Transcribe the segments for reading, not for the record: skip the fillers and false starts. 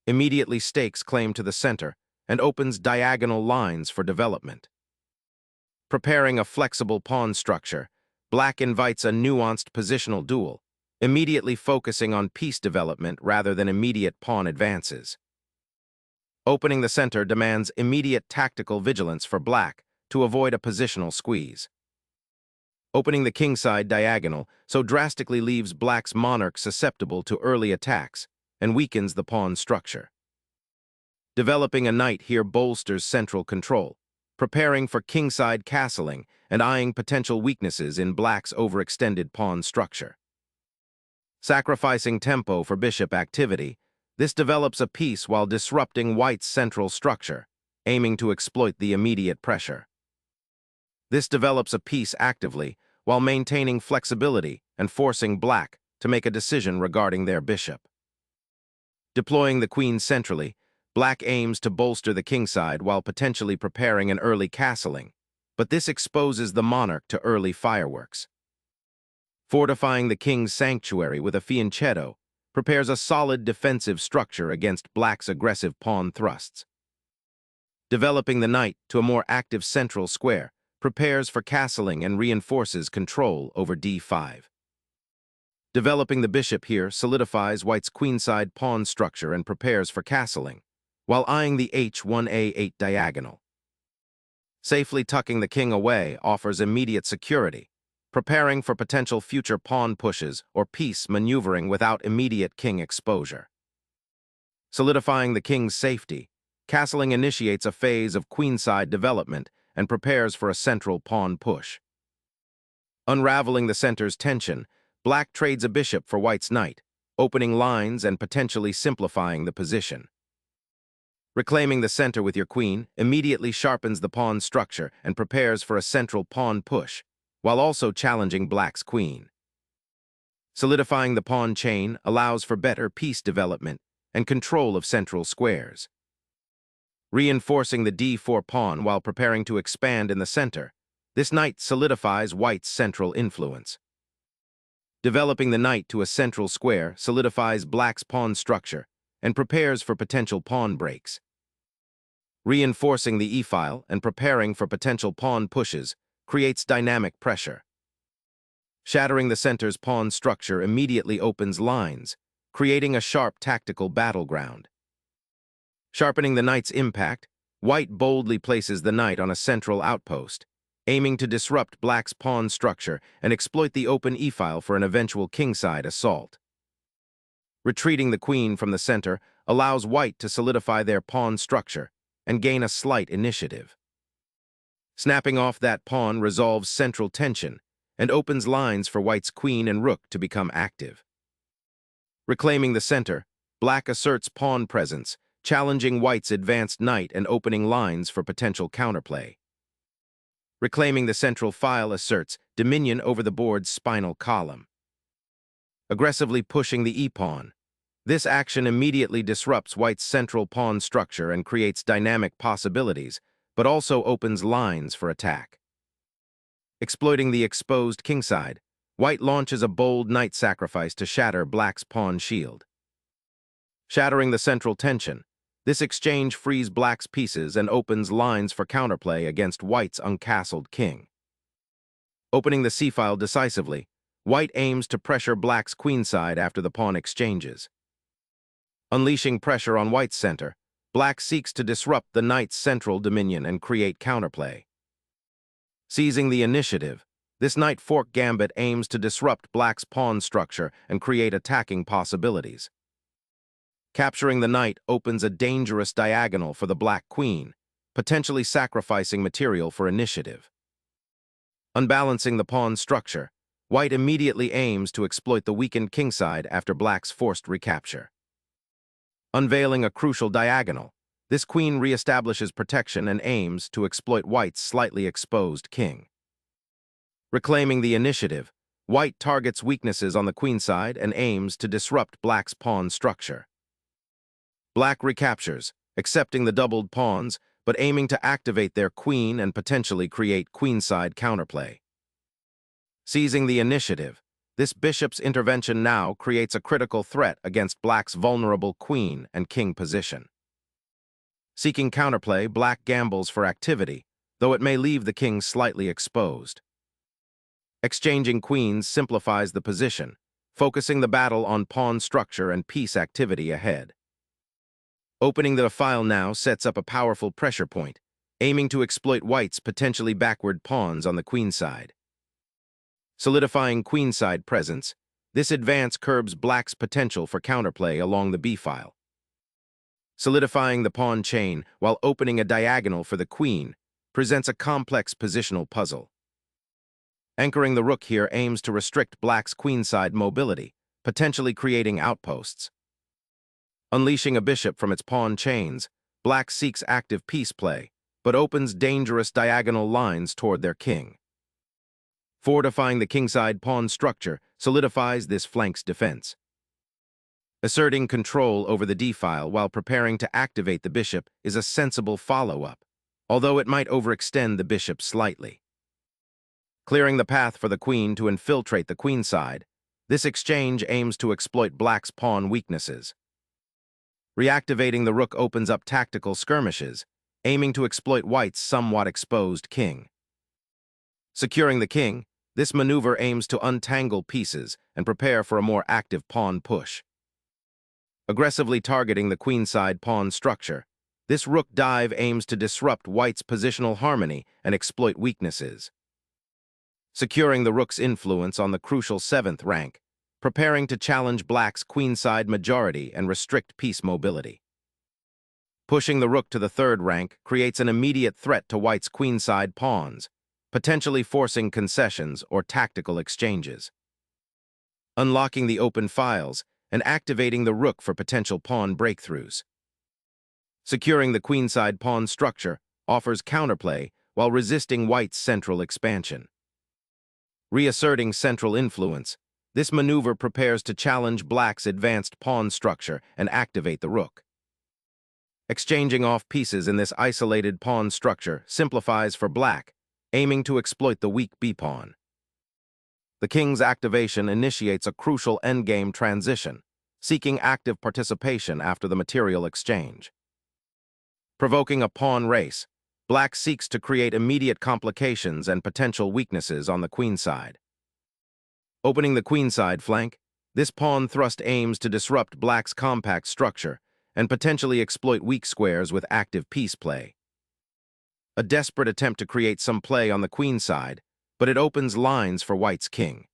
immediately stakes claim to the center and opens diagonal lines for development. Preparing a flexible pawn structure, Black invites a nuanced positional duel, immediately focusing on piece development rather than immediate pawn advances. Opening the center demands immediate tactical vigilance for Black to avoid a positional squeeze. Opening the kingside diagonal so drastically leaves Black's monarch susceptible to early attacks and weakens the pawn structure. Developing a knight here bolsters central control, preparing for kingside castling and eyeing potential weaknesses in Black's overextended pawn structure. Sacrificing tempo for bishop activity, this develops a piece while disrupting White's central structure, aiming to exploit the immediate pressure. This develops a piece actively while maintaining flexibility and forcing Black to make a decision regarding their bishop. Deploying the queen centrally, Black aims to bolster the kingside while potentially preparing an early castling, but this exposes the monarch to early fireworks. Fortifying the king's sanctuary with a fianchetto prepares a solid defensive structure against Black's aggressive pawn thrusts. Developing the knight to a more active central square prepares for castling and reinforces control over d5. Developing the bishop here solidifies White's queenside pawn structure and prepares for castling, while eyeing the h1a8 diagonal. Safely tucking the king away offers immediate security, preparing for potential future pawn pushes or piece maneuvering without immediate king exposure. Solidifying the king's safety, castling initiates a phase of queenside development and prepares for a central pawn push. Unraveling the center's tension, Black trades a bishop for White's knight, opening lines and potentially simplifying the position. Reclaiming the center with your queen immediately sharpens the pawn structure and prepares for a central pawn push, while also challenging Black's queen. Solidifying the pawn chain allows for better piece development and control of central squares. Reinforcing the d4 pawn while preparing to expand in the center, this knight solidifies White's central influence. Developing the knight to a central square solidifies Black's pawn structure and prepares for potential pawn breaks. Reinforcing the e-file and preparing for potential pawn pushes creates dynamic pressure. Shattering the center's pawn structure immediately opens lines, creating a sharp tactical battleground. Sharpening the knight's impact, White boldly places the knight on a central outpost, aiming to disrupt Black's pawn structure and exploit the open e-file for an eventual kingside assault. Retreating the queen from the center allows White to solidify their pawn structure and gain a slight initiative. Snapping off that pawn resolves central tension and opens lines for White's queen and rook to become active. Reclaiming the center, Black asserts pawn presence, challenging White's advanced knight and opening lines for potential counterplay. Reclaiming the central file asserts dominion over the board's spinal column. Aggressively pushing the e-pawn, this action immediately disrupts White's central pawn structure and creates dynamic possibilities, but also opens lines for attack. Exploiting the exposed kingside, White launches a bold knight sacrifice to shatter Black's pawn shield. Shattering the central tension, this exchange frees Black's pieces and opens lines for counterplay against White's uncastled king. Opening the c-file decisively, White aims to pressure Black's queenside after the pawn exchanges. Unleashing pressure on White's center, Black seeks to disrupt the knight's central dominion and create counterplay. Seizing the initiative, this knight fork gambit aims to disrupt Black's pawn structure and create attacking possibilities. Capturing the knight opens a dangerous diagonal for the Black queen, potentially sacrificing material for initiative. Unbalancing the pawn structure, White immediately aims to exploit the weakened kingside after Black's forced recapture. Unveiling a crucial diagonal, this queen reestablishes protection and aims to exploit White's slightly exposed king. Reclaiming the initiative, White targets weaknesses on the queenside and aims to disrupt Black's pawn structure. Black recaptures, accepting the doubled pawns, but aiming to activate their queen and potentially create queenside counterplay. Seizing the initiative, This bishop's intervention now creates a critical threat against black's vulnerable queen and king position. Seeking counterplay, black gambles for activity, though it may leave the king slightly exposed. Exchanging queens simplifies the position, focusing the battle on pawn structure and piece activity ahead. Opening the file now sets up a powerful pressure point, aiming to exploit white's potentially backward pawns on the queenside. Solidifying queenside presence, this advance curbs black's potential for counterplay along the b-file. Solidifying the pawn chain while opening a diagonal for the queen presents a complex positional puzzle. Anchoring the rook here aims to restrict black's queenside mobility, potentially creating outposts. Unleashing a bishop from its pawn chains, black seeks active piece play, but opens dangerous diagonal lines toward their king. Fortifying the kingside pawn structure solidifies this flank's defense. Asserting control over the d-file while preparing to activate the bishop is a sensible follow-up, although it might overextend the bishop slightly. Clearing the path for the queen to infiltrate the queenside, this exchange aims to exploit black's pawn weaknesses. Reactivating the rook opens up tactical skirmishes, aiming to exploit white's somewhat exposed king. Securing the king, this maneuver aims to untangle pieces and prepare for a more active pawn push. Aggressively targeting the queenside pawn structure, this rook dive aims to disrupt white's positional harmony and exploit weaknesses. Securing the rook's influence on the crucial 7th rank, preparing to challenge black's queenside majority and restrict piece mobility. Pushing the rook to the 3rd rank creates an immediate threat to white's queenside pawns, potentially forcing concessions or tactical exchanges. Unlocking the open files and activating the rook for potential pawn breakthroughs. Securing the queenside pawn structure offers counterplay while resisting white's central expansion. Reasserting central influence, this maneuver prepares to challenge black's advanced pawn structure and activate the rook. Exchanging off pieces in this isolated pawn structure simplifies for black, aiming to exploit the weak b-pawn. The king's activation initiates a crucial endgame transition, seeking active participation after the material exchange. Provoking a pawn race, black seeks to create immediate complications and potential weaknesses on the queenside. Opening the queenside flank, this pawn thrust aims to disrupt black's compact structure and potentially exploit weak squares with active piece play. A desperate attempt to create some play on the queenside, but it opens lines for white's king.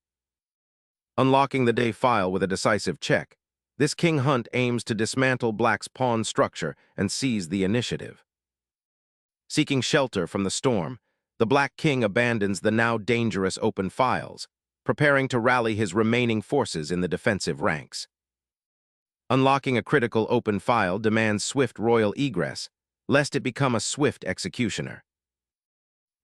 Unlocking the d-file with a decisive check, this king hunt aims to dismantle black's pawn structure and seize the initiative. Seeking shelter from the storm, the black king abandons the now dangerous open files, preparing to rally his remaining forces in the defensive ranks. Unlocking a critical open file demands swift royal egress, lest it become a swift executioner.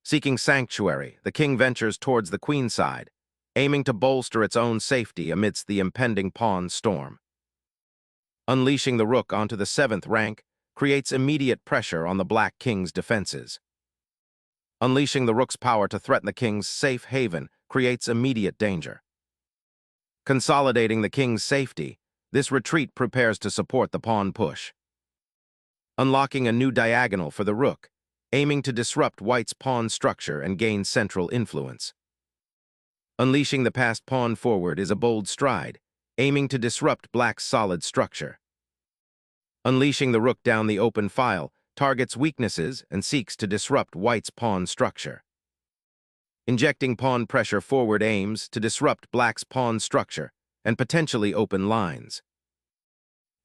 Seeking sanctuary, the king ventures towards the queenside, aiming to bolster its own safety amidst the impending pawn storm. Unleashing the rook onto the 7th rank creates immediate pressure on the black king's defenses. Unleashing the rook's power to threaten the king's safe haven creates immediate danger. Consolidating the king's safety, this retreat prepares to support the pawn push. Unlocking a new diagonal for the rook, aiming to disrupt white's pawn structure and gain central influence. Unleashing the passed pawn forward is a bold stride, aiming to disrupt black's solid structure. Unleashing the rook down the open file targets weaknesses and seeks to disrupt white's pawn structure. Injecting pawn pressure forward aims to disrupt black's pawn structure and potentially open lines.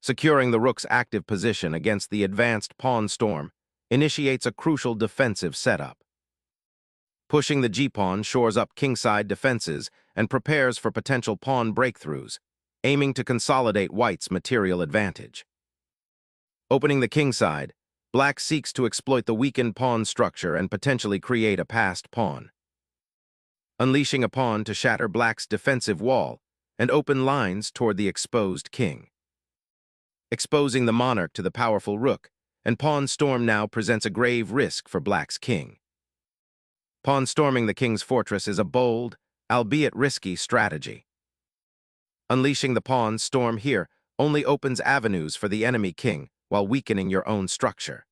Securing the rook's active position against the advanced pawn storm initiates a crucial defensive setup. Pushing the g-pawn shores up kingside defenses and prepares for potential pawn breakthroughs, aiming to consolidate white's material advantage. Opening the kingside, black seeks to exploit the weakened pawn structure and potentially create a passed pawn. Unleashing a pawn to shatter black's defensive wall and open lines toward the exposed king. Exposing the monarch to the powerful rook, and pawn storm now presents a grave risk for black's king. Pawn storming the king's fortress is a bold, albeit risky strategy. Unleashing the pawn's storm here only opens avenues for the enemy king while weakening your own structure.